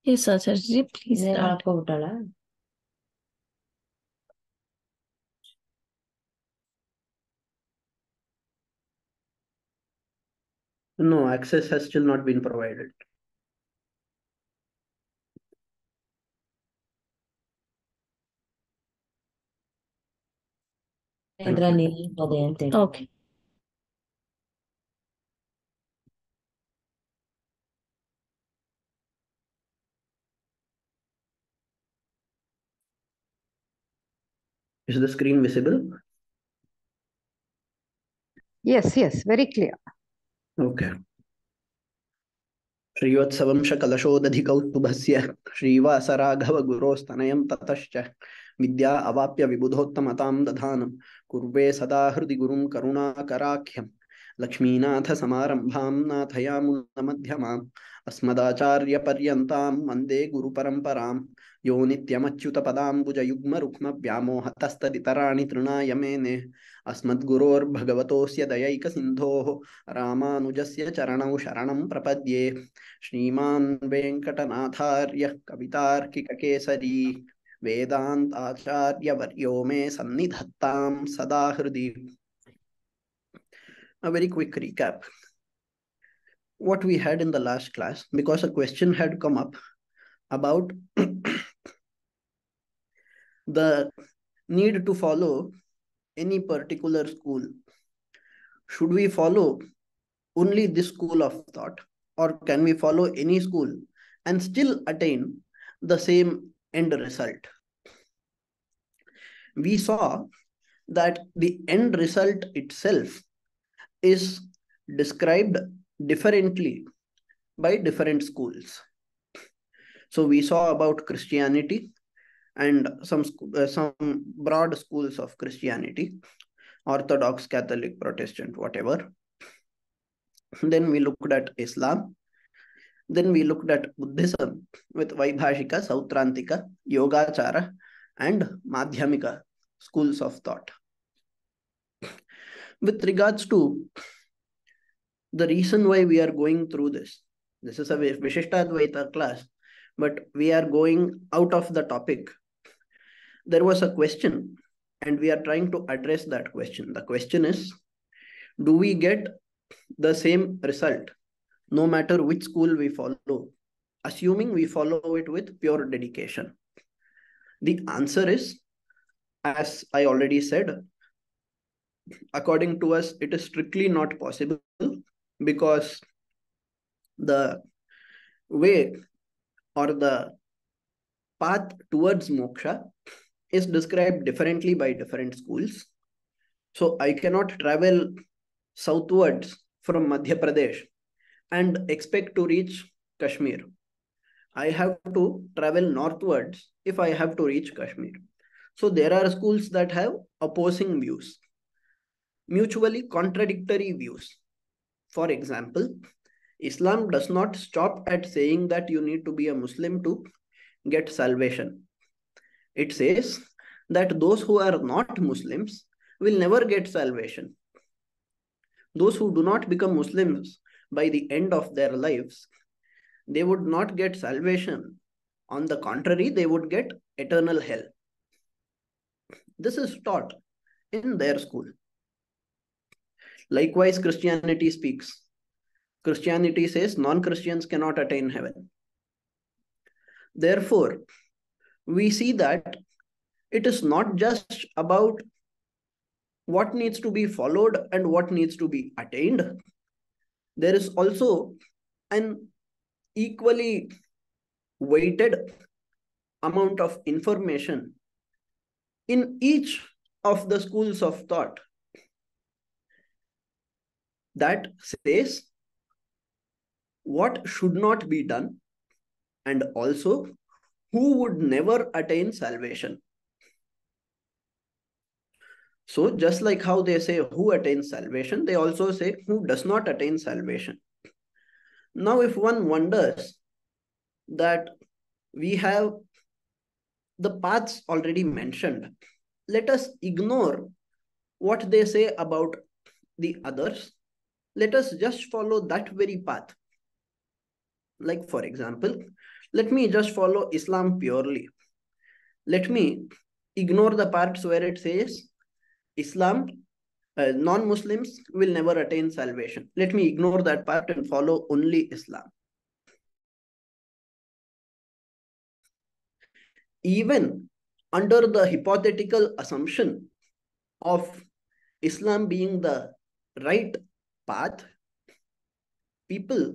Yes, Acharya, please start. No, access has still not been provided. Okay. Is the screen visible? Yes, very clear. Okay. श्रीवत्सवंश कलशोदधिकौस्तुभस्य श्रीवासराघवगुरोस्तनयं ततश्च विद्या अवाप्य विबुधोत्तमतां दधानं कुर्वे सदा हृदि गुरुं करुणाकराख्यं लक्ष्मीनाथसमारम्भां नाथयामुनमध्यमाम् अस्मदाचार्यपर्यन्तां वन्दे गुरुपरम्परां यो नित्यमच्युतपदाम्बुजयुग्मरुक्मव्यामोहतस्तदितराणि तृणाय मेने अस्मद्गुरोर्भगवतोऽस्य दयैकसिन्धोः रामानुजस्य चरणौ शरणं प्रपद्ये श्रीमान् वेङ्कटनाथार्य कवितार्किककेसरी वेदान्ताचार्यवर्यो मे सन्निधत्तां सदा हृदि. A very quick recap. What we had in the last class, because a question had come up about the need to follow any particular school. Should we follow only this school of thought, or can we follow any school and still attain the same end result? We saw that the end result itself is described differently by different schools. So we saw about Christianity and some broad schools of Christianity, Orthodox, Catholic, Protestant, whatever. Then we looked at Islam. Then we looked at Buddhism with Vaibhashika, Sautrantika, Yogachara, and Madhyamika schools of thought. With regards to the reason why we are going through this is a Vishishtadvaitha class, but we are going out of the topic. There was a question, and we are trying to address that question. The question is, do we get the same result no matter which school we follow, assuming we follow it with pure dedication? The answer is, as I already said, according to us, it is strictly not possible, because the way or the path towards moksha is described differently by different schools. So I cannot travel southwards from Madhya Pradesh and expect to reach Kashmir. I have to travel northwards if I have to reach Kashmir. So there are schools that have opposing views, mutually contradictory views. For example, Islam does not stop at saying that you need to be a Muslim to get salvation. It says that those who are not Muslims will never get salvation. Those who do not become Muslims by the end of their lives, they would not get salvation. On the contrary, they would get eternal hell. This is taught in their school. Likewise, Christianity speaks. Christianity says non-Christians cannot attain heaven. Therefore, we see that it is not just about what needs to be followed and what needs to be attained. There is also an equally weighted amount of information in each of the schools of thought that says what should not be done, and also who would never attain salvation. So just like how they say who attains salvation, they also say who does not attain salvation. Now, if one wonders that we have the paths already mentioned, let us ignore what they say about the others. Let us just follow that very path. Like, for example, let me just follow Islam purely. Let me ignore the parts where it says Islam, non-Muslims will never attain salvation. Let me ignore that part and follow only Islam. Even under the hypothetical assumption of Islam being the right path, people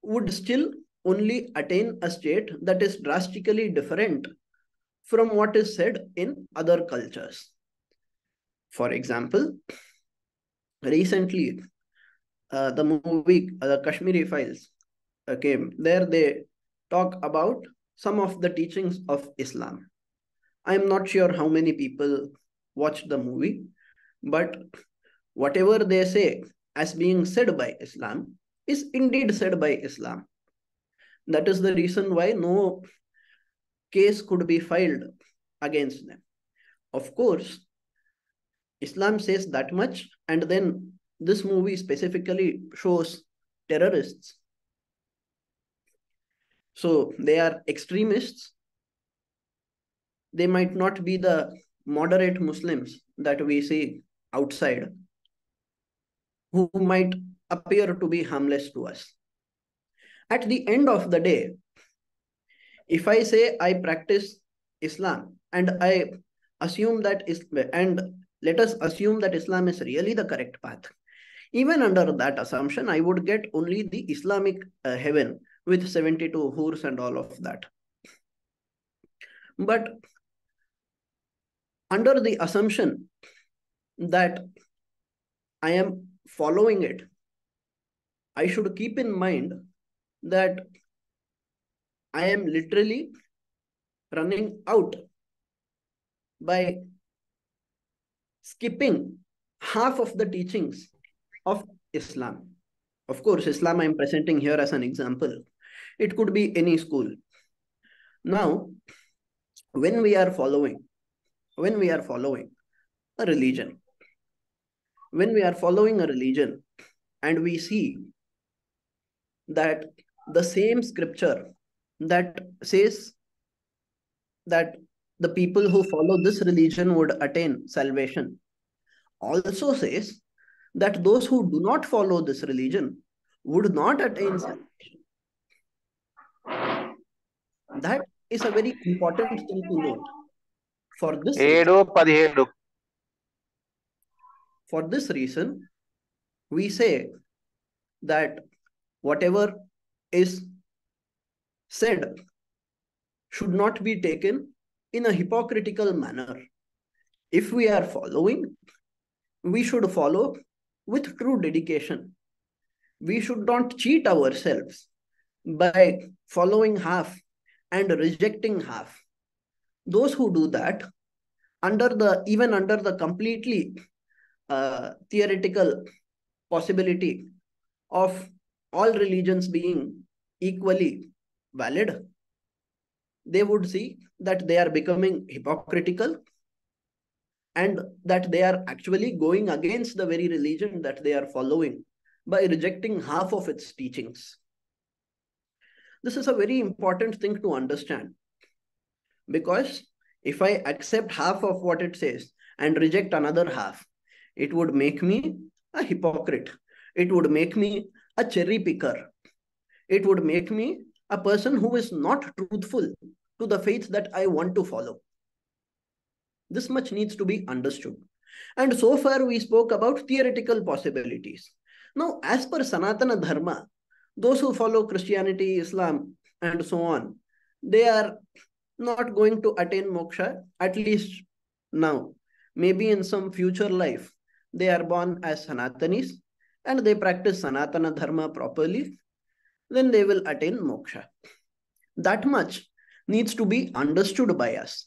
would still only attain a state that is drastically different from what is said in other cultures. For example, recently, the movie The Kashmiri Files came. There they talk about some of the teachings of Islam. I'm not sure how many people watched the movie, but whatever they say as being said by Islam is indeed said by Islam. That is the reason why no case could be filed against them. Of course, Islam says that much, and then this movie specifically shows terrorists. So they are extremists. They might not be the moderate Muslims that we see outside, who might appear to be harmless to us. At the end of the day, if I say I practice Islam and I assume that let us assume that Islam is really the correct path. Even under that assumption, I would get only the Islamic heaven with 72 hurs and all of that. But under the assumption that I am following it, I should keep in mind that I am literally running out by skipping half of the teachings of Islam. Of course, Islam I am presenting here as an example. It could be any school. Now, when we are following a religion, and we see that the same scripture that says that the people who follow this religion would attain salvation also says that those who do not follow this religion would not attain salvation. That is a very important thing to note. For this reason, we say that whatever is said should not be taken in a hypocritical manner. If we are following, we should follow with true dedication. We should not cheat ourselves by following half and rejecting half. Those who do that, even under the completely theoretical possibility of all religions being equally valid, they would see that they are becoming hypocritical and that they are actually going against the very religion that they are following by rejecting half of its teachings. This is a very important thing to understand, because if I accept half of what it says and reject another half, it would make me a hypocrite. It would make me a cherry picker. It would make me a person who is not truthful to the faith that I want to follow. This much needs to be understood. And so far we spoke about theoretical possibilities. Now, as per Sanatana Dharma, those who follow Christianity, Islam, and so on, they are not going to attain moksha, at least now. Maybe in some future life, they are born as Sanatanis and they practice Sanatana Dharma properly, then they will attain moksha. That much needs to be understood by us.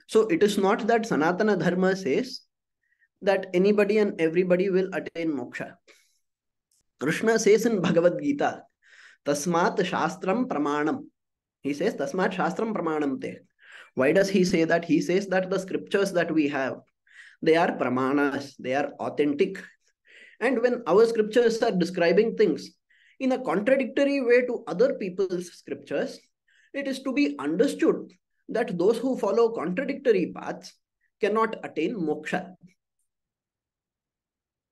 So it is not that Sanatana Dharma says that anybody and everybody will attain moksha. Krishna says in Bhagavad Gita, Tasmat Shastram Pramanam. He says, Tasmat Shastram Pramanam te. Why does he say that? He says that the scriptures that we have, they are pramanas, they are authentic. And when our scriptures are describing things in a contradictory way to other people's scriptures, it is to be understood that those who follow contradictory paths cannot attain moksha.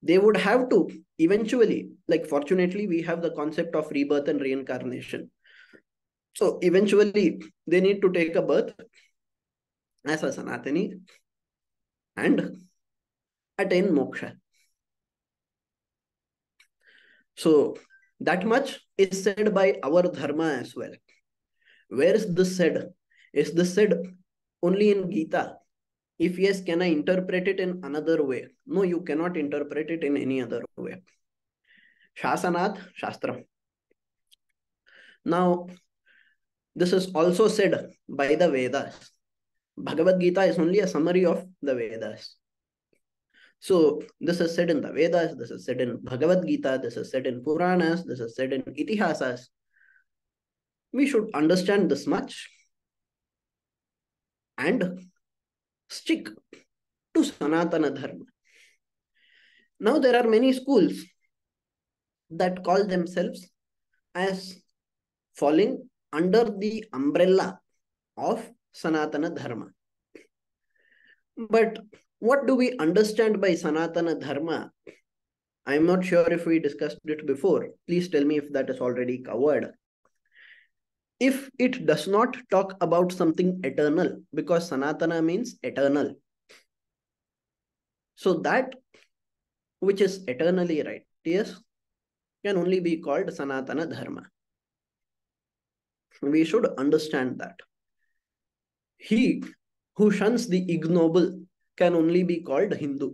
They would have to eventually, like fortunately, we have the concept of rebirth and reincarnation. So eventually, they need to take a birth as a Sanatani and attain moksha. So that much is said by our dharma as well. Where is this said? Is this said only in Gita? If yes, can I interpret it in another way? No, you cannot interpret it in any other way. Shasanat Shastram. Now, this is also said by the Vedas. Bhagavad Gita is only a summary of the Vedas. So, this is said in the Vedas, this is said in Bhagavad Gita, this is said in Puranas, this is said in Itihasas. We should understand this much and stick to Sanatana Dharma. Now, there are many schools that call themselves as falling under the umbrella of Sanatana Dharma. But what do we understand by Sanatana Dharma? I'm not sure if we discussed it before. Please tell me if that is already covered. If it does not talk about something eternal, because Sanatana means eternal. So that which is eternally righteous can only be called Sanatana Dharma. We should understand that. He who shuns the ignoble can only be called Hindu.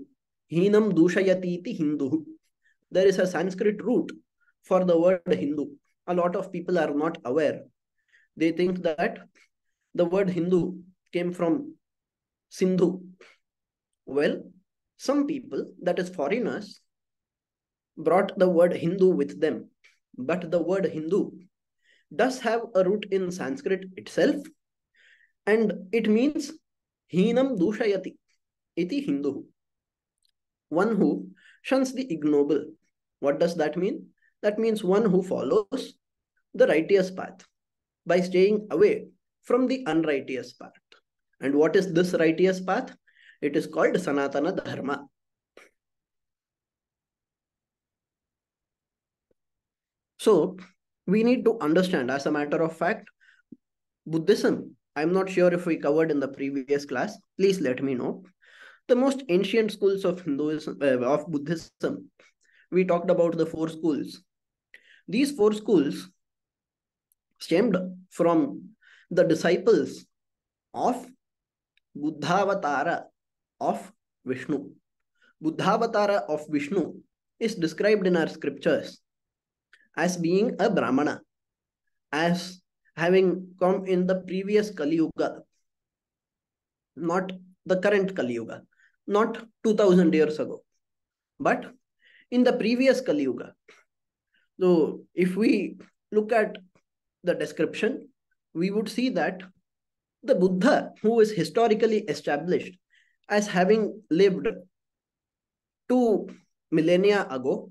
Hinam dushayatiti Hindu. There is a Sanskrit root for the word Hindu. A lot of people are not aware. They think that the word Hindu came from Sindhu. Well, some people, that is foreigners, brought the word Hindu with them. But the word Hindu does have a root in Sanskrit itself, and it means Hinam dushayati iti Hindu. One who shuns the ignoble. What does that mean? That means one who follows the righteous path by staying away from the unrighteous path. And what is this righteous path? It is called Sanatana Dharma. So, we need to understand, as a matter of fact, Buddhism, I'm not sure if we covered in the previous class, please let me know. The most ancient schools of Hinduism, of Buddhism, we talked about the 4 schools. These 4 schools stemmed from the disciples of Buddhavatara of Vishnu. Buddhavatara of Vishnu is described in our scriptures as being a Brahmana, as having come in the previous Kali Yuga, not the current Kali Yuga, not 2000 years ago, but in the previous Kali Yuga. So, if we look at the description, we would see that the Buddha, who is historically established as having lived 2 millennia ago,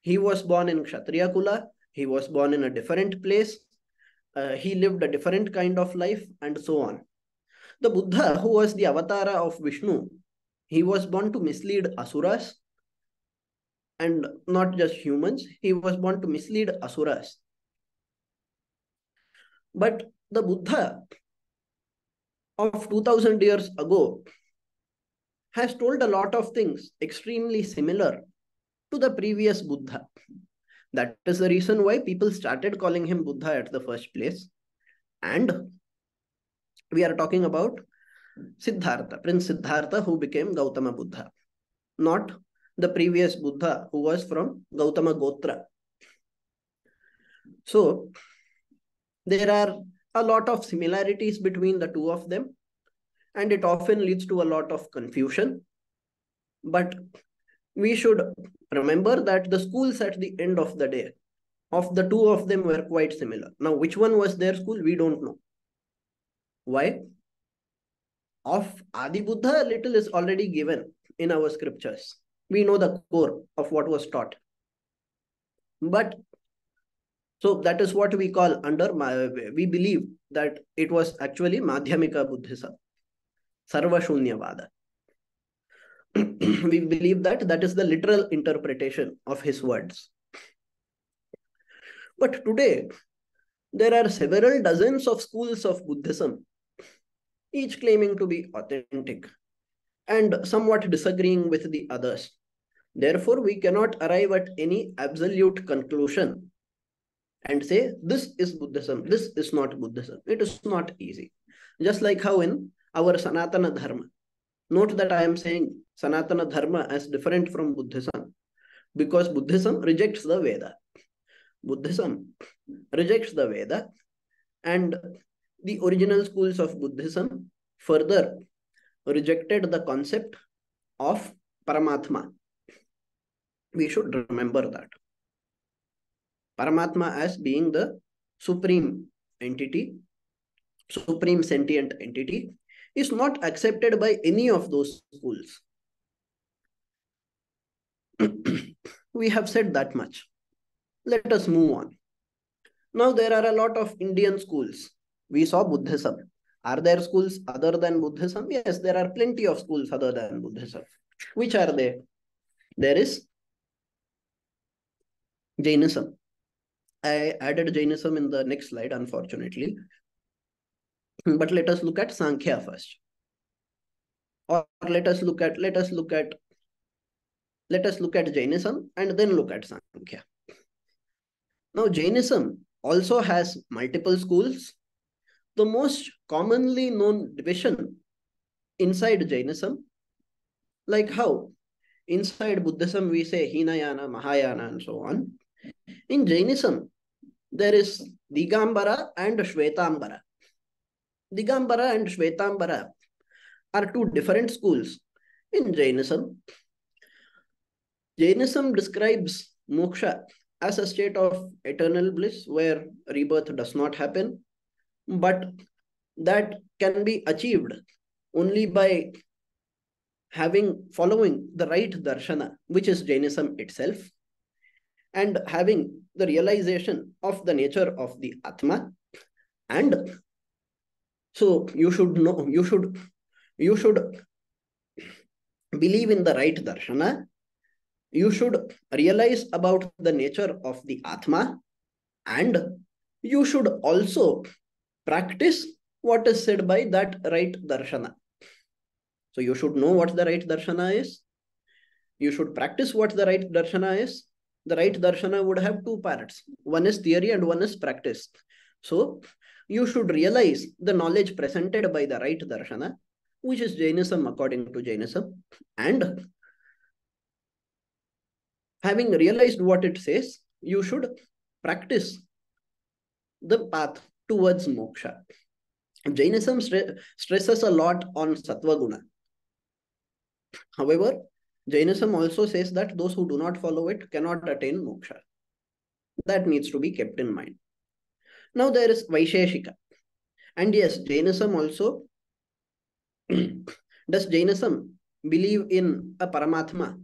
he was born in Kshatriya Kula, he was born in a different place, he lived a different kind of life, and so on. The Buddha, who was the avatara of Vishnu, he was born to mislead asuras, and not just humans, he was born to mislead asuras. But the Buddha of 2000 years ago has told a lot of things extremely similar to the previous Buddha. That is the reason why people started calling him Buddha at the first place. And we are talking about Siddhartha, Prince Siddhartha, who became Gautama Buddha, not the previous Buddha who was from Gautama Gotra. So, there are a lot of similarities between the 2 of them, and it often leads to a lot of confusion. But we should remember that the schools at the end of the day, of the 2 of them, were quite similar. Now, which one was their school? We don't know. Why? Of Adi Buddha, little is already given in our scriptures. We know the core of what was taught. But So that is what we call we believe that it was actually Madhyamika Buddhism, Sarva Shunyavada. We believe that that is the literal interpretation of his words. But today, there are several dozens of schools of Buddhism, each claiming to be authentic and somewhat disagreeing with the others. Therefore, we cannot arrive at any absolute conclusion and say, this is Buddhism, this is not Buddhism. It is not easy. Just like how in our Sanatana Dharma. Note that I am saying Sanatana Dharma as different from Buddhism because Buddhism rejects the Veda. Buddhism rejects the Veda, and the original schools of Buddhism further rejected the concept of Paramatma. We should remember that. Paramatma as being the supreme entity, supreme sentient entity, is not accepted by any of those schools. We have said that much. Let us move on. Now there are a lot of Indian schools. We saw Buddhism. Are there schools other than Buddhism? Yes, there are plenty of schools other than Buddhism. Which are they? There is Jainism. I added Jainism in the next slide, unfortunately. But let us look at Sankhya first. Or let us look at Jainism and then look at Sankhya. Now, Jainism also has multiple schools. The most commonly known division inside Jainism, like how inside Buddhism we say Hinayana, Mahayana, and so on. In Jainism, there is Digambara and Shvetambara. Digambara and Shvetambara are two different schools in Jainism. Jainism describes moksha as a state of eternal bliss where rebirth does not happen, but that can be achieved only by following the right darshana, which is Jainism itself, and having the realization of the nature of the Atma. And so you should believe in the right darshana. You should realize about the nature of the Atma, and you should also practice what is said by that right darshana. So you should know what the right darshana is. You should practice what the right darshana is. The right darshana would have two parts. One is theory and one is practice. So you should realize the knowledge presented by the right darshana, which is Jainism according to Jainism. And having realized what it says, you should practice the path towards moksha. Jainism stresses a lot on sattva guna. However, Jainism also says that those who do not follow it cannot attain moksha. That needs to be kept in mind. Now there is Vaisheshika. And yes, Jainism also, does Jainism believe in a Paramatma,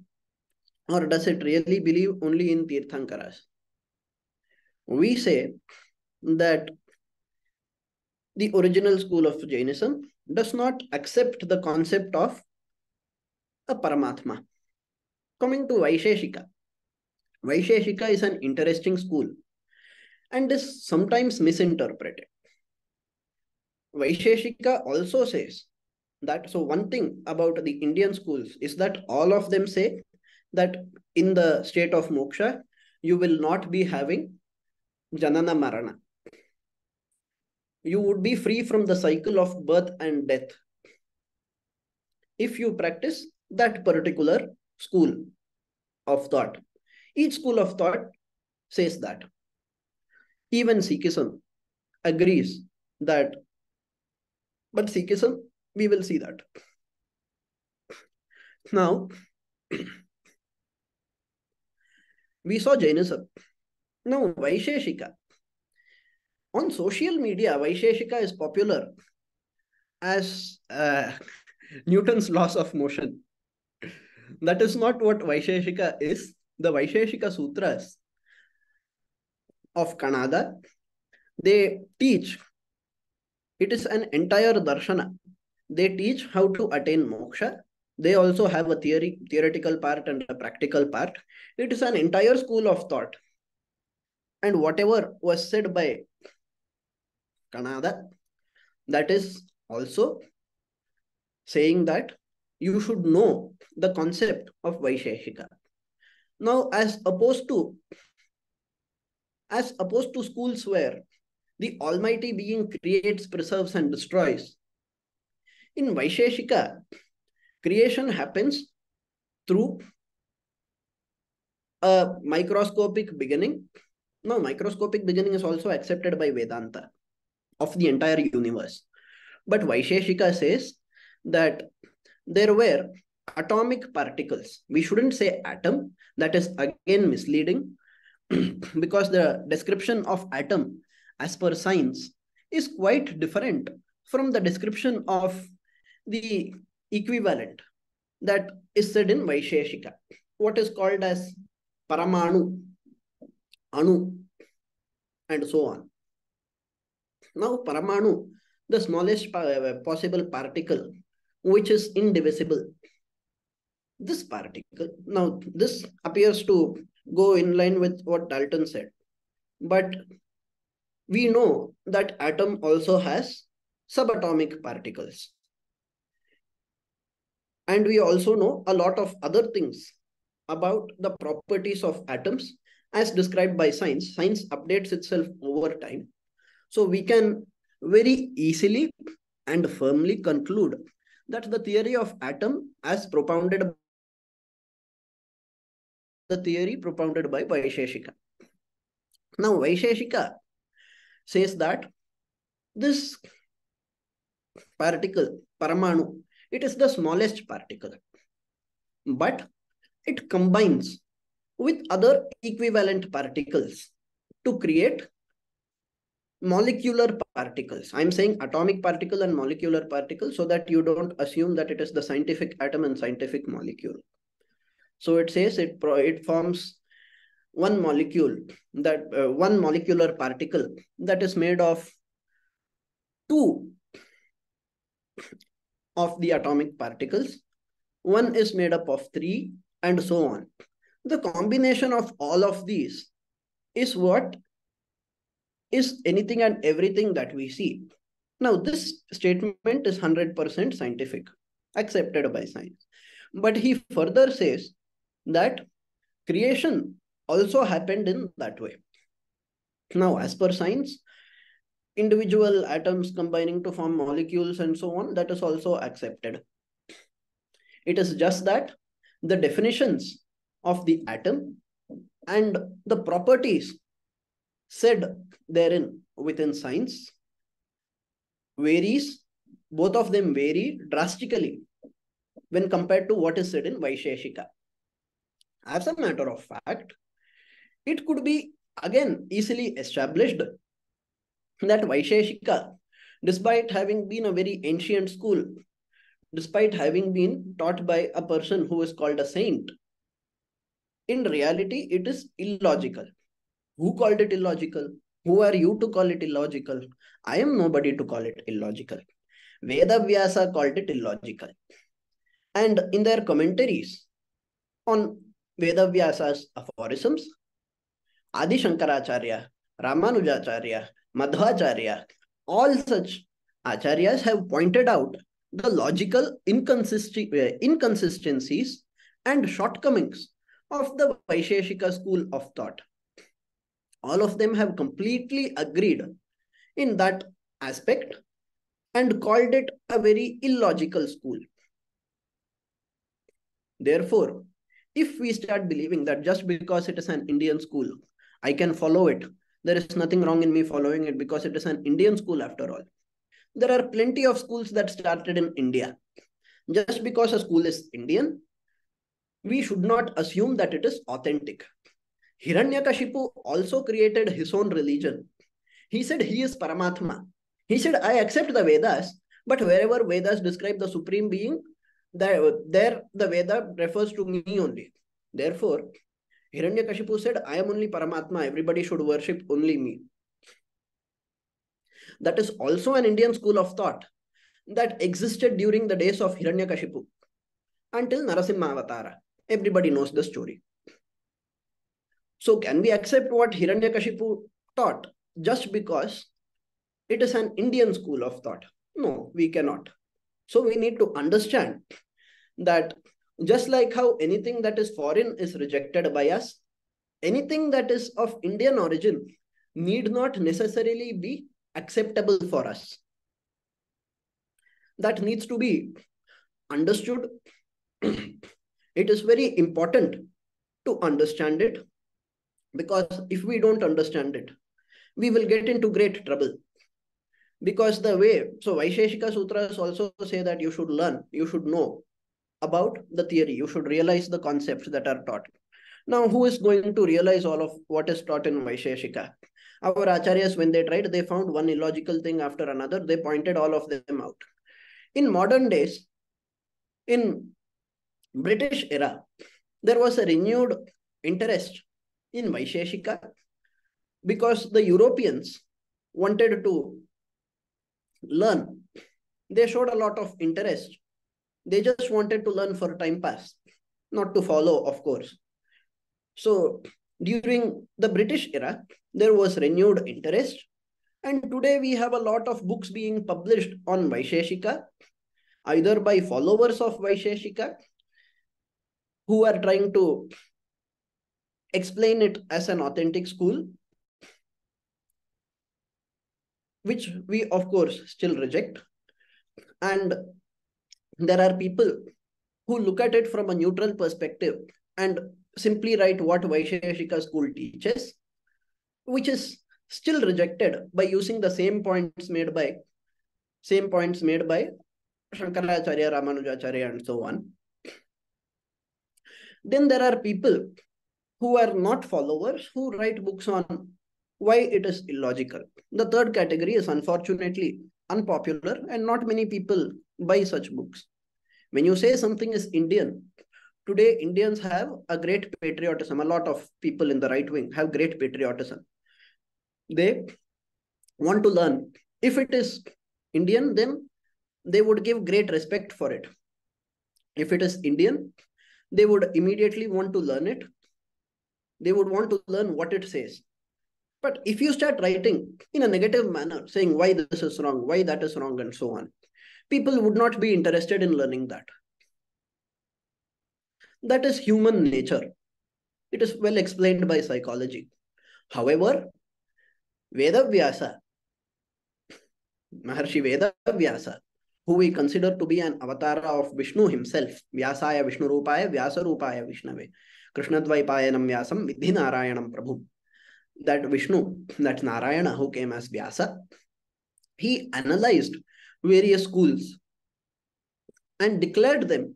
or does it really believe only in Tirthankaras? We say that the original school of Jainism does not accept the concept of a Paramatma. Coming to Vaisheshika. Vaisheshika is an interesting school and is sometimes misinterpreted. Vaisheshika also says that, so one thing about the Indian schools is that all of them say that in the state of moksha, you will not be having janana marana. You would be free from the cycle of birth and death if you practice that particular school of thought. Each school of thought says that. Even Sikhism agrees that, but Sikhism, we will see that. Now, we saw Jainism. Now, Vaisheshika. On social media, Vaisheshika is popular as Newton's laws of motion. That is not what Vaisheshika is. The Vaisheshika Sutras of Kanada, they teach, it is an entire darshana. They teach how to attain moksha. They also have a theoretical part and a practical part. It is an entire school of thought. And whatever was said by Kanada, that is also saying that you should know the concept of Vaisheshika. Now, as opposed to schools where the Almighty Being creates, preserves, and destroys, in Vaisheshika, creation happens through a microscopic beginning. Now, microscopic beginning is also accepted by Vedanta of the entire universe. But Vaisheshika says that there were atomic particles. We shouldn't say atom. That is again misleading because the description of atom as per science is quite different from the description of the equivalent that is said in Vaisheshika. What is called as Paramanu, Anu, and so on. Now, Paramanu, the smallest possible particle, which is indivisible. This particle, now this appears to go in line with what Dalton said, but we know that atom also has subatomic particles. And we also know a lot of other things about the properties of atoms as described by science. Science updates itself over time. So we can very easily and firmly conclude that the theory of atom as propounded by Vaisheshika. Now Vaisheshika says that this particle, Paramanu, it is the smallest particle, but it combines with other equivalent particles to create molecular particles. I'm saying atomic particle and molecular particle so that you don't assume that it is the scientific atom and scientific molecule. So it says it forms one molecule, that one molecular particle that is made of two of the atomic particles. One is made up of three, and so on. The combination of all of these is what is anything and everything that we see. Now, this statement is 100% scientific, accepted by science. But he further says that creation also happened in that way. Now, as per science, individual atoms combining to form molecules and so on, that is also accepted. It is just that the definitions of the atom and the properties said therein within science varies. Both of them vary drastically when compared to what is said in Vaisheshika. As a matter of fact, it could be again easily established that Vaisheshika, despite having been a very ancient school, despite having been taught by a person who is called a saint, in reality, it is illogical. Who called it illogical? Who are you to call it illogical? I am nobody to call it illogical. Vedavyasa called it illogical. And in their commentaries on Vedavyasa's aphorisms, Adi Shankaracharya, Ramanujacharya, Madhvacharya, all such acharyas have pointed out the logical inconsistencies and shortcomings of the Vaisheshika school of thought. All of them have completely agreed in that aspect and called it a very illogical school. Therefore, if we start believing that just because it is an Indian school, I can follow it, there is nothing wrong in me following it because it is an Indian school after all. There are plenty of schools that started in India. Just because a school is Indian, we should not assume that it is authentic. Hiranyakashipu also created his own religion. He said he is Paramatma. He said, I accept the Vedas, but wherever Vedas describe the Supreme Being, there the Veda refers to me only. Therefore, Hiranyakashipu said, I am only Paramatma, everybody should worship only me. That is also an Indian school of thought that existed during the days of Hiranyakashipu until Narasimha Avatara. Everybody knows the story. So can we accept what Hiranyakashipu taught just because it is an Indian school of thought? No, we cannot. So we need to understand that just like how anything that is foreign is rejected by us, anything that is of Indian origin need not necessarily be acceptable for us. That needs to be understood. It is very important to understand it, because if we don't understand it, we will get into great trouble. Because the way, so Vaisheshika Sutras also say that you should learn, you should know about the theory, you should realize the concepts that are taught. Now, who is going to realize all of what is taught in Vaisheshika? Our acharyas, when they tried, they found one illogical thing after another. They pointed all of them out. In modern days, in British era, there was a renewed interest in Vaisheshika because the Europeans wanted to learn. They showed a lot of interest. They just wanted to learn for time pass, not to follow, of course. So during the British era, there was renewed interest. And today we have a lot of books being published on Vaisheshika, either by followers of Vaisheshika who are trying to explain it as an authentic school, which we of course still reject. And there are people who look at it from a neutral perspective and simply write what Vaisheshika school teaches, which is still rejected by using the same points made by Shankaracharya, Ramanujacharya, and so on. Then there are people who are not followers who write books on why it is illogical. The third category is unfortunately unpopular, and not many people buy such books. When you say something is Indian, today Indians have a great patriotism. A lot of people in the right wing have great patriotism. They want to learn. If it is Indian, then they would give great respect for it. If it is Indian, they would immediately want to learn it. They would want to learn what it says. But if you start writing in a negative manner, saying why this is wrong, why that is wrong, and so on, people would not be interested in learning that. That is human nature. It is well explained by psychology. However, Vedavyasa, Maharshi Vedavyasa, who we consider to be an avatar of Vishnu himself, Vyasaya Vishnu Rupaya, Vyasa Rupaya Vishnave, Krishnadvaipayanam Vyasam Vidhi Narayanam Prabhu. That Vishnu, that Narayana who came as Vyasa, he analyzed various schools and declared the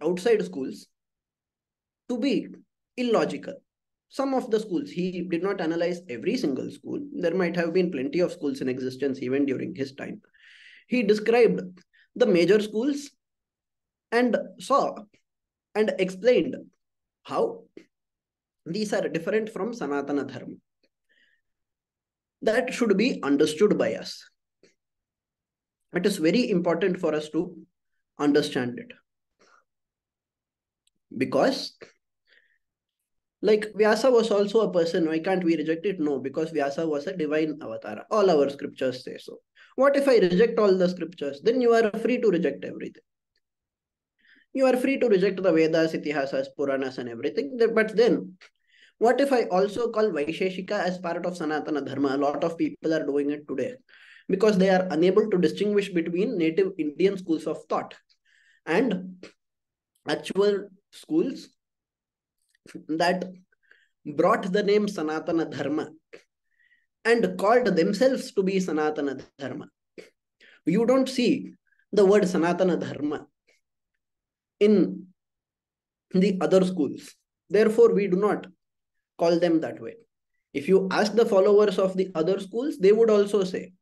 outside schools to be illogical. Some of the schools, he did not analyze every single school. There might have been plenty of schools in existence even during his time. He described the major schools and saw and explained how these are different from Sanatana Dharma. That should be understood by us. It is very important for us to understand it. Because, like, Vyasa was also a person. Why can't we reject it? No, because Vyasa was a divine avatar. All our scriptures say so. What if I reject all the scriptures? Then you are free to reject everything. You are free to reject the Vedas, Itihasas, Puranas, and everything. But then, what if I also call Vaisheshika as part of Sanatana Dharma? A lot of people are doing it today because they are unable to distinguish between native Indian schools of thought and actual schools that brought the name Sanatana Dharma and called themselves to be Sanatana Dharma. You don't see the word Sanatana Dharma in the other schools. Therefore, we do not call them that way. If you ask the followers of the other schools, they would also say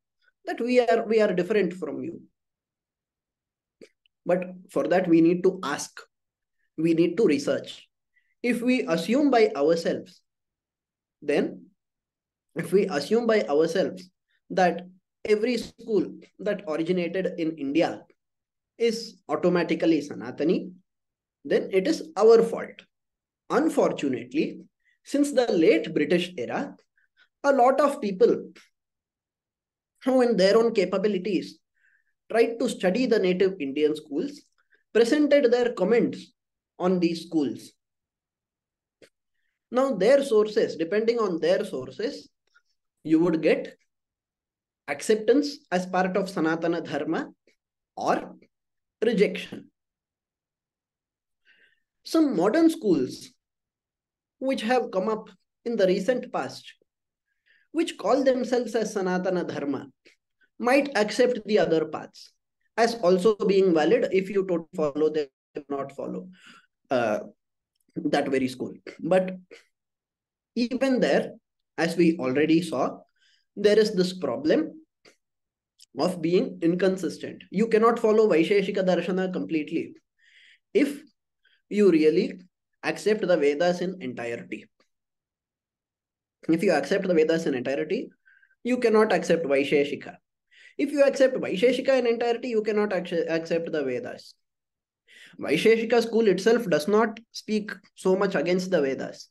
that we are different from you. But for that, we need to ask. we need to research. If we assume by ourselves, then if we assume by ourselves that every school that originated in India is automatically Sanatani, then it is our fault. Unfortunately, since the late British era, a lot of people who in their own capabilities tried to study the native Indian schools presented their comments on these schools. Now, their sources, depending on their sources, you would get acceptance as part of Sanatana Dharma or rejection. Some modern schools which have come up in the recent past, which call themselves as Sanatana Dharma, might accept the other paths as also being valid if you don't follow them, not follow that very school. But even there, as we already saw, there is this problem of being inconsistent. You cannot follow Vaisheshika Darshana completely if you really accept the Vedas in entirety. If you accept the Vedas in entirety, you cannot accept Vaisheshika. If you accept Vaisheshika in entirety, you cannot accept the Vedas. Vaisheshika school itself does not speak so much against the Vedas,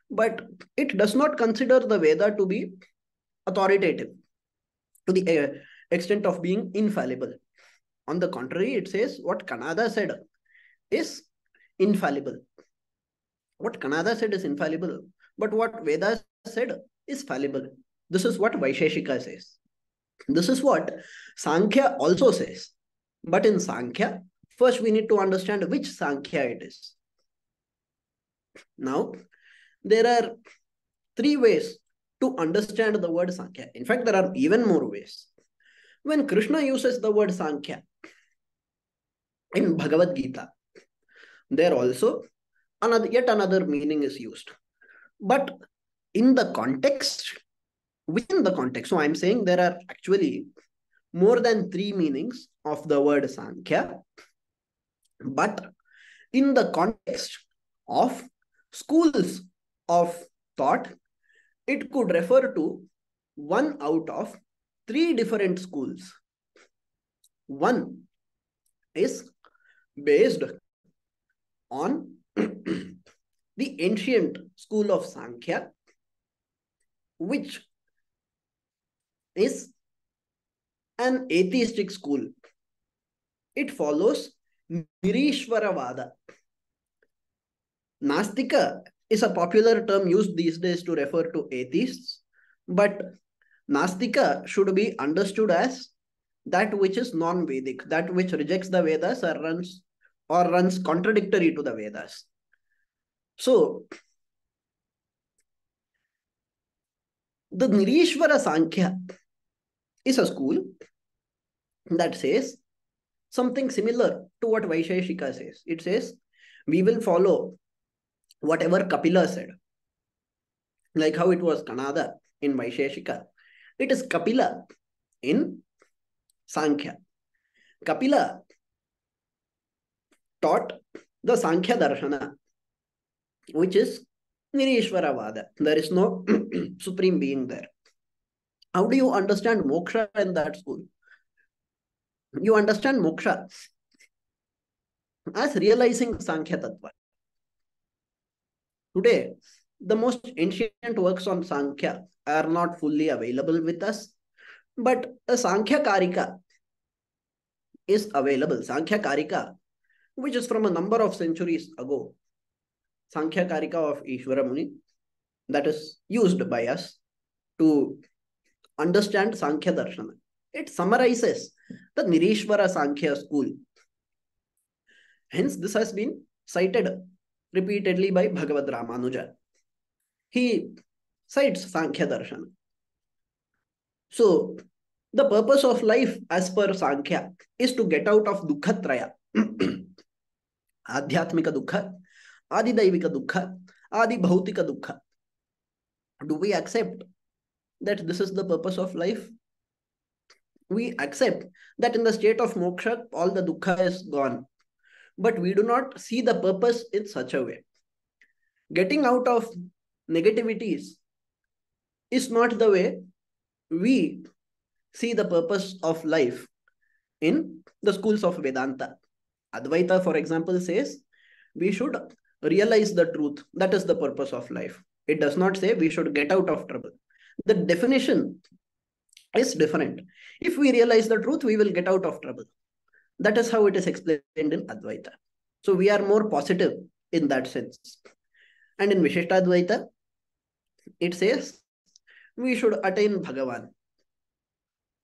but it does not consider the Veda to be authoritative to the extent of being infallible. On the contrary, it says what Kanada said is infallible. What Kanada said is infallible, but what Vedas said is fallible. This is what Vaisheshika says. This is what Sankhya also says. But in Sankhya, first we need to understand which Sankhya it is. Now, there are 3 ways to understand the word Sankhya. In fact, there are even more ways. When Krishna uses the word Sankhya in Bhagavad Gita, there also yet another meaning is used. But in the context, within the context, so I'm saying there are actually more than 3 meanings of the word Sankhya. But in the context of schools of thought, it could refer to 1 out of 3 different schools. One is based on the ancient school of Sankhya, which is an atheistic school. It follows Nirishvaravada. Nastika is a popular term used these days to refer to atheists, but Nastika should be understood as that which is non-Vedic, that which rejects the Vedas or runs contradictory to the Vedas. So, the Nirishvara Sankhya is a school that says something similar to what Vaisheshika says. It says, we will follow whatever Kapila said. Like how it was Kanada in Vaisheshika. It is Kapila in Sankhya. Kapila taught the Sankhya Darshana, which is Nirishvaravada. There is no supreme being there. How do you understand moksha in that school? You understand moksha as realizing Sankhya Tattva. Today, the most ancient works on Sankhya are not fully available with us, but a Sankhya Karika is available. Sankhya Karika, which is from a number of centuries ago. Sankhya Karika of Ishvara Muni, that is used by us to understand Sankhya Darshana. It summarizes the Nirishvara Sankhya school. Hence, this has been cited repeatedly by Bhagavad Ramanuja. He cites Sankhya Darshana. So, the purpose of life as per Sankhya is to get out of Dukkhatraya. Adhyatmika Dukkha, Adidaivika Dukkha, Adi Bhautika Dukkha. Do we accept that this is the purpose of life? We accept that in the state of moksha, all the dukkha is gone. but we do not see the purpose in such a way. Getting out of negativities is not the way we see the purpose of life in the schools of Vedanta. Advaita, for example, says we should realize the truth. That is the purpose of life. It does not say we should get out of trouble. The definition is different. If we realize the truth, we will get out of trouble. That is how it is explained in Advaita. So we are more positive in that sense. And in Vishishtadvaita, it says we should attain Bhagavan.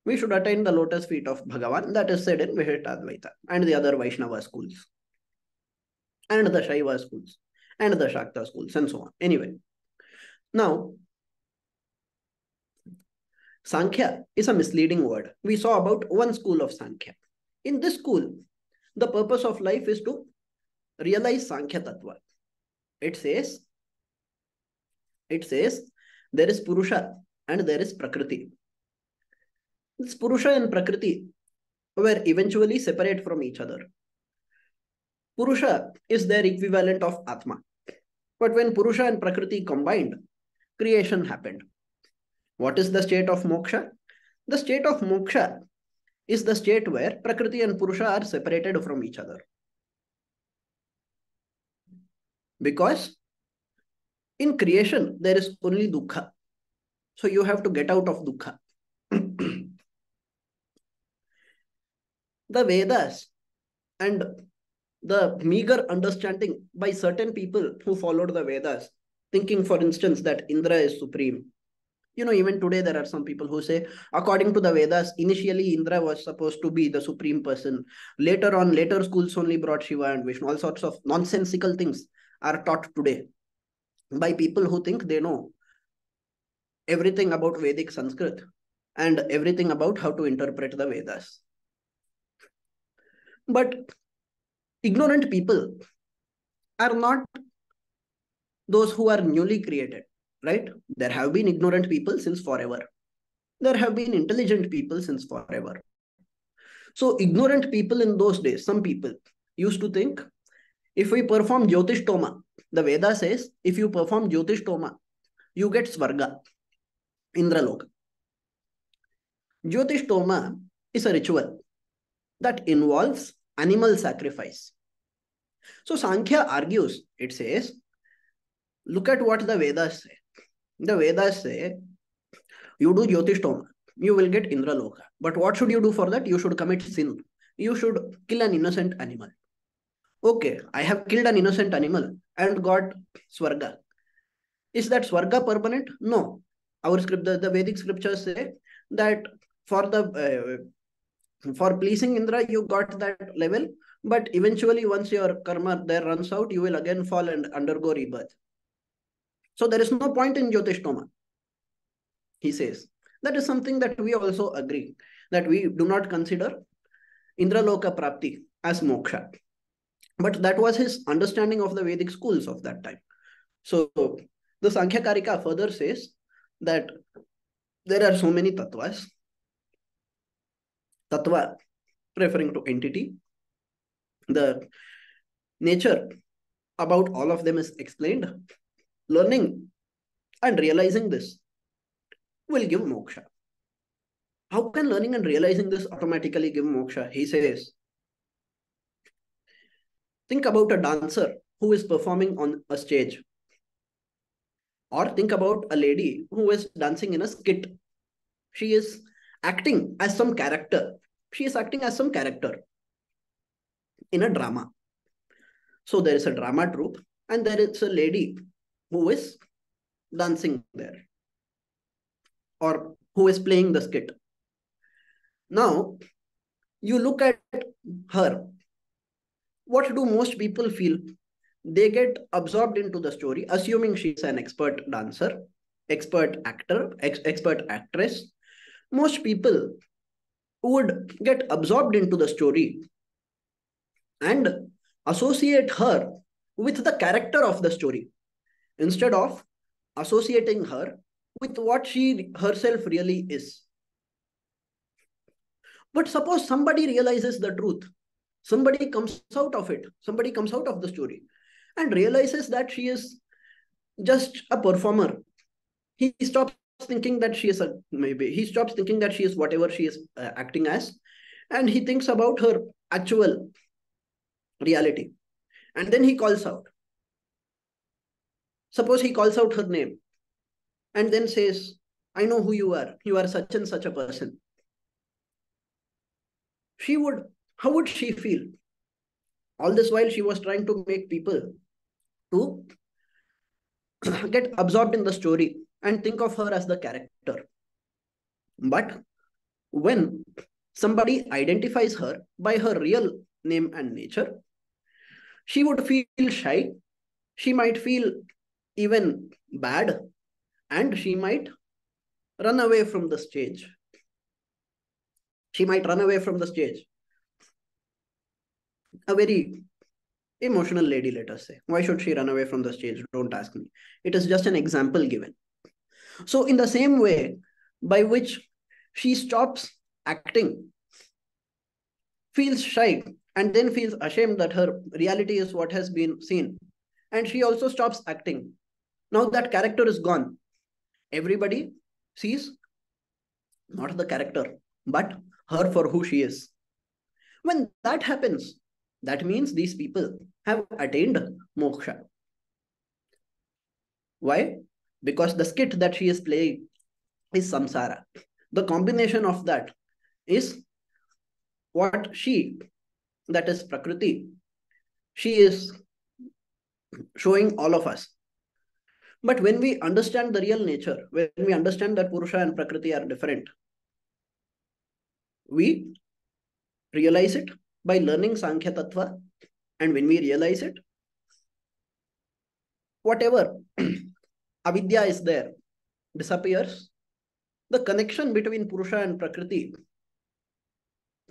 We should attain the lotus feet of Bhagavan. That is said in Vishishtadvaita and the other Vaishnava schools, and the Shaiva schools, and the Shakta schools, and so on. Anyway, now, Sankhya is a misleading word. We saw about one school of Sankhya. In this school, the purpose of life is to realize Sankhya Tattva. It says there is Purusha and there is Prakriti. This Purusha and Prakriti were eventually separate from each other. Purusha is their equivalent of Atma. But when Purusha and Prakriti combined, creation happened. What is the state of moksha? The state of moksha is the state where Prakriti and Purusha are separated from each other. Because in creation, there is only dukkha. So you have to get out of dukkha. The Vedas and the meager understanding by certain people who followed the Vedas, thinking, for instance, that Indra is supreme. Even today there are some people who say, according to the Vedas, initially Indra was supposed to be the supreme person. Later schools only brought Shiva and Vishnu. All sorts of nonsensical things are taught today by people who think they know everything about Vedic Sanskrit and everything about how to interpret the Vedas. But ignorant people are not those who are newly created, right? There have been ignorant people since forever. There have been intelligent people since forever. So ignorant people in those days, some people used to think, if we perform Jyotishtoma, the Veda says, if you perform Jyotishtoma, you get Svarga, Indraloka. Jyotishtoma is a ritual that involves animal sacrifice. So Sankhya argues, it says, look at what the Vedas say. The Vedas say, you do Jyotishtoma, you will get Indraloka. But what should you do for that? You should commit sin. You should kill an innocent animal. Okay, I have killed an innocent animal and got Swarga. Is that Swarga permanent? No. Our script, the Vedic scriptures say that for pleasing Indra, you got that level, but eventually once your karma there runs out, you will again fall and undergo rebirth. So there is no point in Jyotishtoma, he says. That is something that we also agree, that we do not consider Indraloka Prapti as moksha. But that was his understanding of the Vedic schools of that time. So the Sankhya Karika further says that there are so many tattvas. Tattva referring to entity. The nature about all of them is explained. Learning and realizing this will give moksha. How can learning and realizing this automatically give moksha? He says, think about a dancer who is performing on a stage. Or think about a lady who is dancing in a skit. She is acting as some character. She is acting as some character in a drama. So there is a drama troupe and there is a lady who is dancing there or who is playing the skit. Now, you look at her. What do most people feel? They get absorbed into the story, assuming she's an expert dancer, expert actor, expert actress. Most people would get absorbed into the story and associate her with the character of the story instead of associating her with what she herself really is. But suppose somebody realizes the truth. somebody comes out of it. Somebody comes out of the story and realizes that she is just a performer. He stops thinking that she is he stops thinking that she is whatever she is acting as, and he thinks about her actual reality. And then he calls out. Suppose he calls out her name and then says, I know who you are. You are such and such a person. How would she feel? All this while she was trying to make people to get absorbed in the story and think of her as the character. But when somebody identifies her by her real name and nature, she would feel shy. She might feel even bad, and she might run away from the stage. She might run away from the stage. A very emotional lady, let us say. Why should she run away from the stage? Don't ask me. It is just an example given. So in the same way by which she stops acting, feels shy, and then feels ashamed that her reality is what has been seen, and she also stops acting. Now that character is gone. Everybody sees not the character, but her for who she is. When that happens, that means these people have attained moksha. Why? Because the skit that she is playing is samsara. The combination of that is what she, that is Prakriti, she is showing all of us. But when we understand the real nature, when we understand that Purusha and Prakriti are different, we realize it by learning Sankhya Tattva. And when we realize it, whatever avidya is there disappears. The connection between Purusha and Prakriti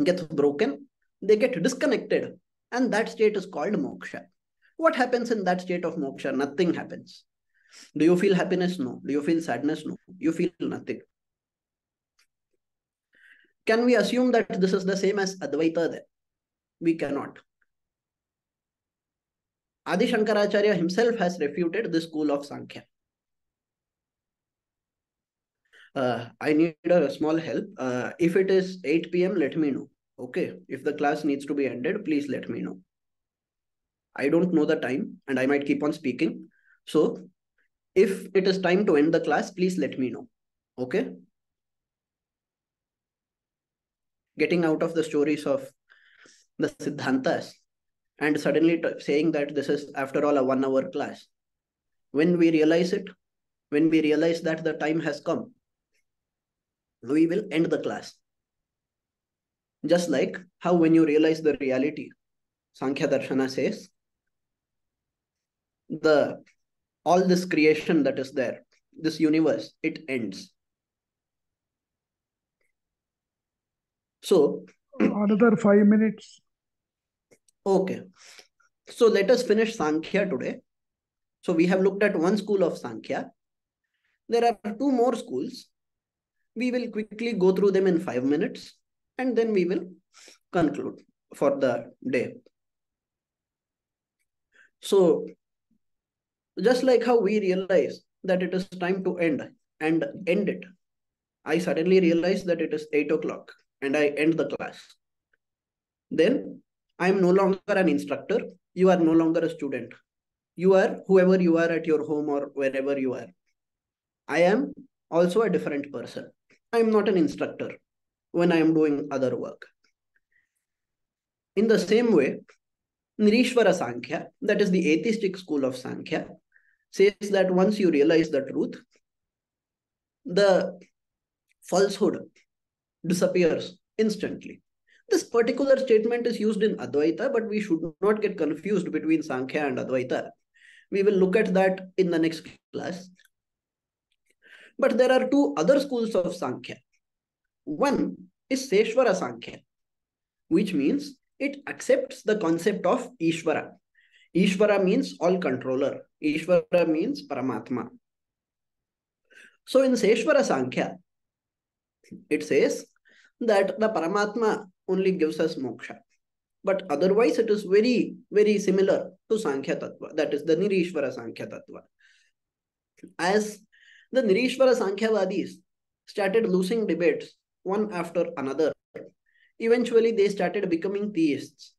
gets broken. They get disconnected. And that state is called moksha. What happens in that state of moksha? Nothing happens. Do you feel happiness? No. Do you feel sadness? No. You feel nothing. Can we assume that this is the same as Advaita then? We cannot. Adi Shankaracharya himself has refuted this school of Sankhya. I need a small help. If it is 8 p.m., let me know. Okay. If the class needs to be ended, please let me know. I don't know the time and I might keep on speaking. So if it is time to end the class, please let me know. Okay. Getting out of the stories of the Siddhantas and suddenly saying that this is after all a 1 hour class. When we realize it, when we realize that the time has come, we will end the class. Just like how when you realize the reality, Sankhya Darshana says, all this creation that is there, this universe, it ends. So another 5 minutes. Okay. So let us finish Sankhya today. So we have looked at one school of Sankhya. There are 2 more schools. We will quickly go through them in 5 minutes and then we will conclude for the day. So just like how we realize that it is time to end and end it, I suddenly realize that it is 8 o'clock and I end the class. Then I am no longer an instructor. You are no longer a student. You are whoever you are at your home or wherever you are. I am also a different person. I am not an instructor when I am doing other work. In the same way, Nirishvara Sankhya, that is the atheistic school of Sankhya, says that once you realize the truth, the falsehood disappears instantly. This particular statement is used in Advaita, but we should not get confused between Sankhya and Advaita. We will look at that in the next class. But there are 2 other schools of Sankhya. One is Seshvara Sankhya, which means it accepts the concept of Ishvara. Ishvara means all controller. Ishvara means Paramatma. So in Seshvara Sankhya, it says that the Paramatma only gives us moksha. But otherwise, it is very, very similar to Sankhya Tattva, that is the Nirishvara Sankhya Tattva. As the Nirishvara Sankhyavadis started losing debates one after another, eventually they started becoming theists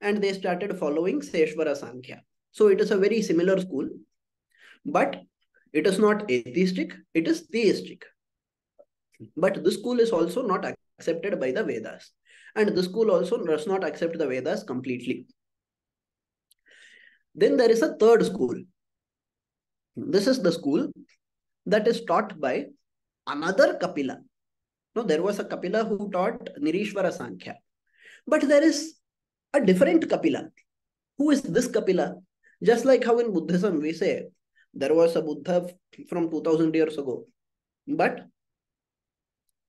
and they started following Seshvara Sankhya. So it is a very similar school, but it is not atheistic, it is theistic. But this school is also not accepted by the Vedas. And this school also does not accept the Vedas completely. Then there is a third school. This is the school that is taught by another Kapila. No, there was a Kapila who taught Nirishvara Sankhya. But there is a different Kapila. Who is this Kapila? Just like how in Buddhism we say, there was a Buddha from 2000 years ago. But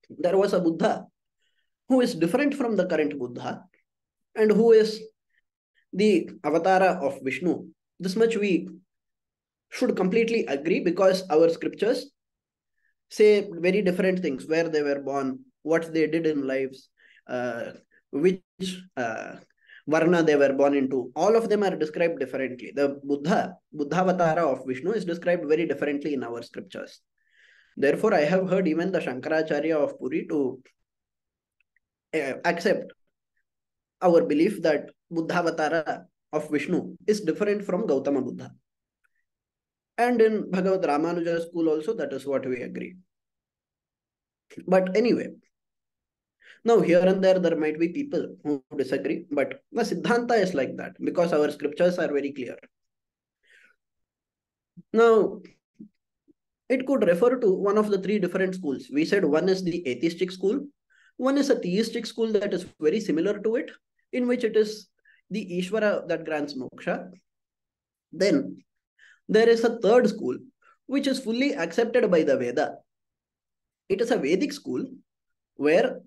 there was a Buddha who is different from the current Buddha and who is the avatara of Vishnu. This much we should completely agree because our scriptures say very different things, where they were born, what they did in lives, which Varna they were born into. All of them are described differently. The Buddha avatara of Vishnu is described very differently in our scriptures. Therefore, I have heard even the Shankaracharya of Puri to accept our belief that Buddha avatara of Vishnu is different from Gautama Buddha. And in Bhagavad Ramanuja school also, that is what we agree. But anyway, now here and there might be people who disagree, but the Siddhanta is like that because our scriptures are very clear. Now, it could refer to one of the three different schools. We said one is the atheistic school, one is a theistic school that is very similar to it, in which it is the Ishvara that grants moksha. Then there is a third school, which is fully accepted by the Veda. It is a Vedic school where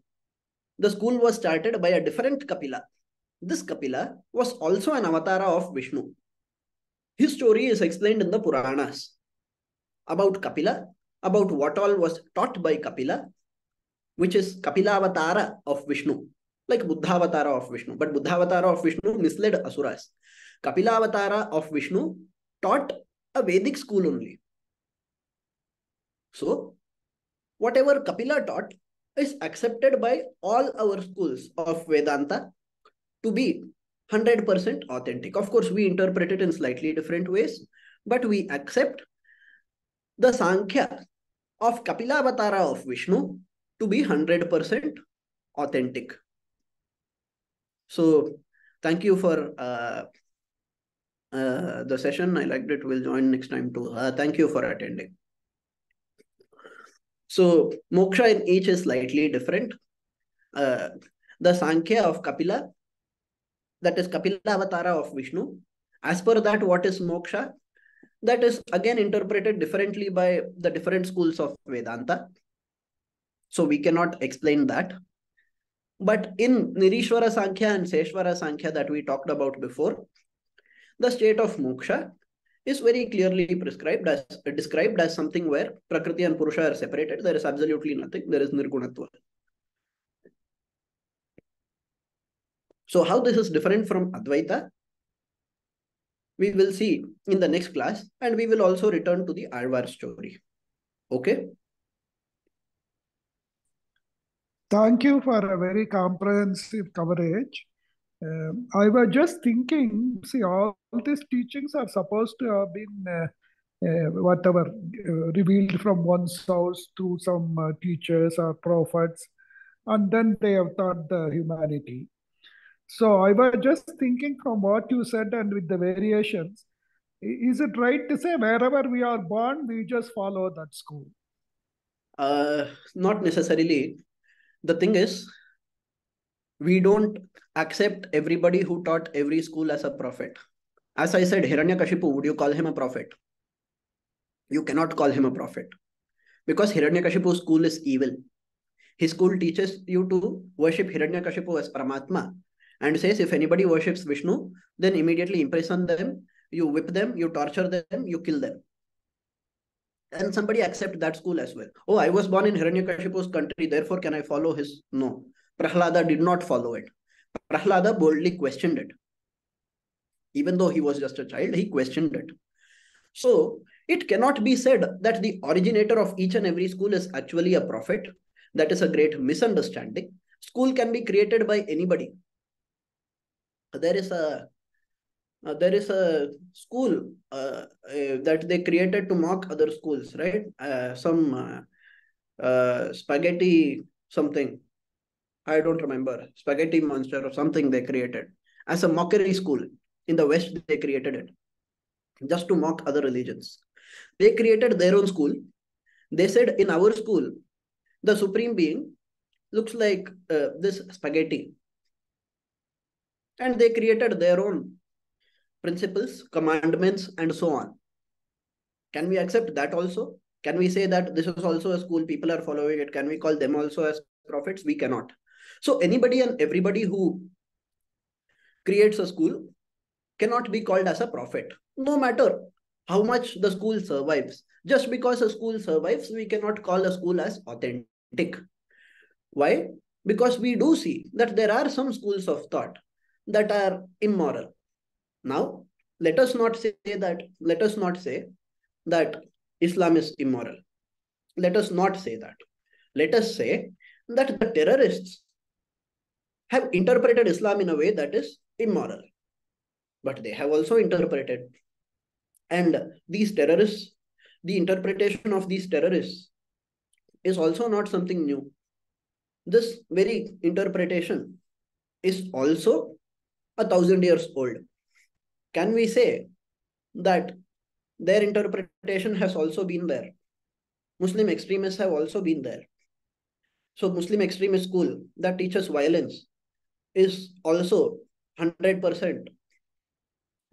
the school was started by a different Kapila. This Kapila was also an avatara of Vishnu. His story is explained in the Puranas about Kapila, about what all was taught by Kapila, which is Kapila avatara of Vishnu, like Buddha avatara of Vishnu. But Buddha avatara of Vishnu misled asuras. Kapila avatara of Vishnu taught a Vedic school only. So, whatever Kapila taught is accepted by all our schools of Vedanta to be 100% authentic. Of course, we interpret it in slightly different ways, but we accept the Sankhya of Kapila avatara of Vishnu to be 100% authentic. So, thank you for the session. I liked it. We'll join next time too. Thank you for attending. So, moksha in each is slightly different. The Sankhya of Kapila, that is Kapila avatara of Vishnu. As per that, what is moksha? That is again interpreted differently by the different schools of Vedanta. So we cannot explain that. But in Nirishvara Sankhya and Seshvara Sankhya that we talked about before, the state of moksha is very clearly described as something where Prakriti and Purusha are separated. There is absolutely nothing. There is Nirgunatva. So how this is different from Advaita, we will see in the next class, and we will also return to the Alvar story. Okay? Thank you for a very comprehensive coverage. I was just thinking, see, all these teachings are supposed to have been revealed from one source through some teachers or prophets, and then they have taught the humanity. So I was just thinking from what you said and with the variations, is it right to say wherever we are born, we just follow that school? Not necessarily. The thing is, we don't accept everybody who taught every school as a prophet. As I said, Hiranyakashipu, would you call him a prophet? You cannot call him a prophet because Hiranyakashipu's school is evil. His school teaches you to worship Hiranyakashipu as Paramatma and says if anybody worships Vishnu, then immediately imprison them, you whip them, you torture them, you kill them. And somebody accept that school as well. Oh, I was born in Hiranyakashipu's country, therefore can I follow his? No. Prahlada did not follow it. Prahlada boldly questioned it. Even though he was just a child, he questioned it. So it cannot be said that the originator of each and every school is actually a prophet. That is a great misunderstanding. School can be created by anybody. There is a school that they created to mock other schools, right? Some spaghetti something. I don't remember. Spaghetti monster or something they created as a mockery school. In the West, they created it just to mock other religions. They created their own school. They said, in our school, the supreme being looks like this spaghetti. And they created their own principles, commandments, and so on. Can we accept that also? Can we say that this is also a school, people are following it? Can we call them also as prophets? We cannot. So anybody and everybody who creates a school cannot be called as a prophet, no matter how much the school survives. Just because a school survives, we cannot call a school as authentic. Why? Because we do see that there are some schools of thought that are immoral. Now, let us not say that Islam is immoral. Let us not say that. Let us say that the terrorists have interpreted Islam in a way that is immoral. But they have also interpreted. And these terrorists, the interpretation of these terrorists is also not something new. This very interpretation is also 1,000 years old. Can we say that their interpretation has also been there? Muslim extremists have also been there. So Muslim extremist school that teaches violence is also 100%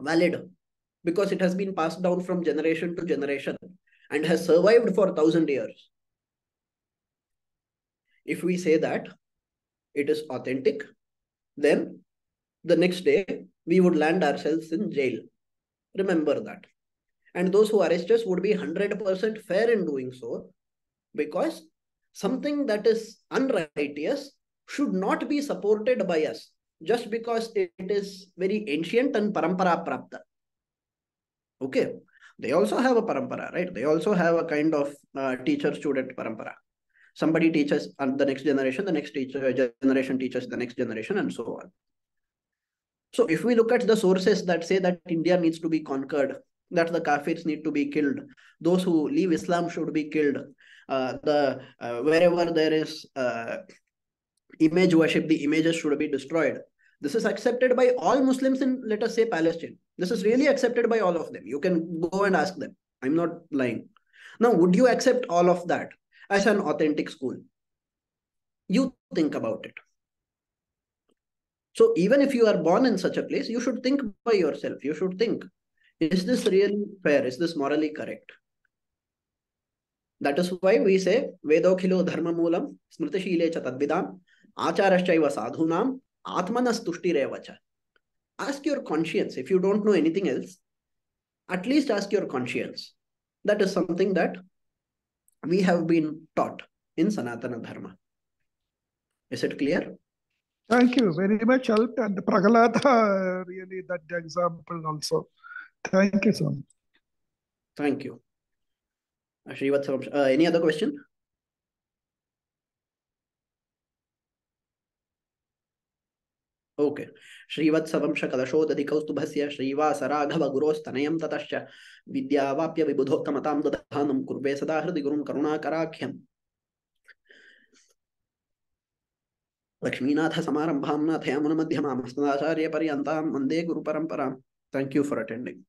valid because it has been passed down from generation to generation and has survived for 1,000 years. If we say that it is authentic, then the next day we would land ourselves in jail. Remember that. And those who arrest us would be 100% fair in doing so, because something that is unrighteous should not be supported by us just because it is very ancient and parampara prapta. Okay, they also have a parampara, right? They also have a kind of teacher-student parampara. Somebody teaches the next generation, the next generation teaches the next generation, and so on. So if we look at the sources that say that India needs to be conquered, that the Kafirs need to be killed, those who leave Islam should be killed, wherever there is image worship, the images should be destroyed. This is accepted by all Muslims in, let us say, Palestine. This is really accepted by all of them. You can go and ask them. I'm not lying. Now, would you accept all of that as an authentic school? You think about it. So even if you are born in such a place, you should think by yourself. You should think, is this really fair? Is this morally correct? That is why we say, Vedokhilo dharma moolam, smritashile cha tadvidam, acharashchaiva sadhunam, atmanas tushtirevacha. Ask your conscience. If you don't know anything else, at least ask your conscience. That is something that we have been taught in Sanatana Dharma. Is it clear? Thank you. Very much helped. And Prahalada, really, that example also. Thank you so much. Thank you. Shri, any other question? Okay. Shrivatsavansh kalashodadikaustubhasya Shrivasaraghava gurostanayam tatascha Vidyavapya vibudhottamatam dadhanam kurve sada hridi gurum karunakarakyam Lakshminath Samarambham Nathayamana Madhyamam Asmadacharya Paryantam Vande Guru Paramparam. Thank you for attending.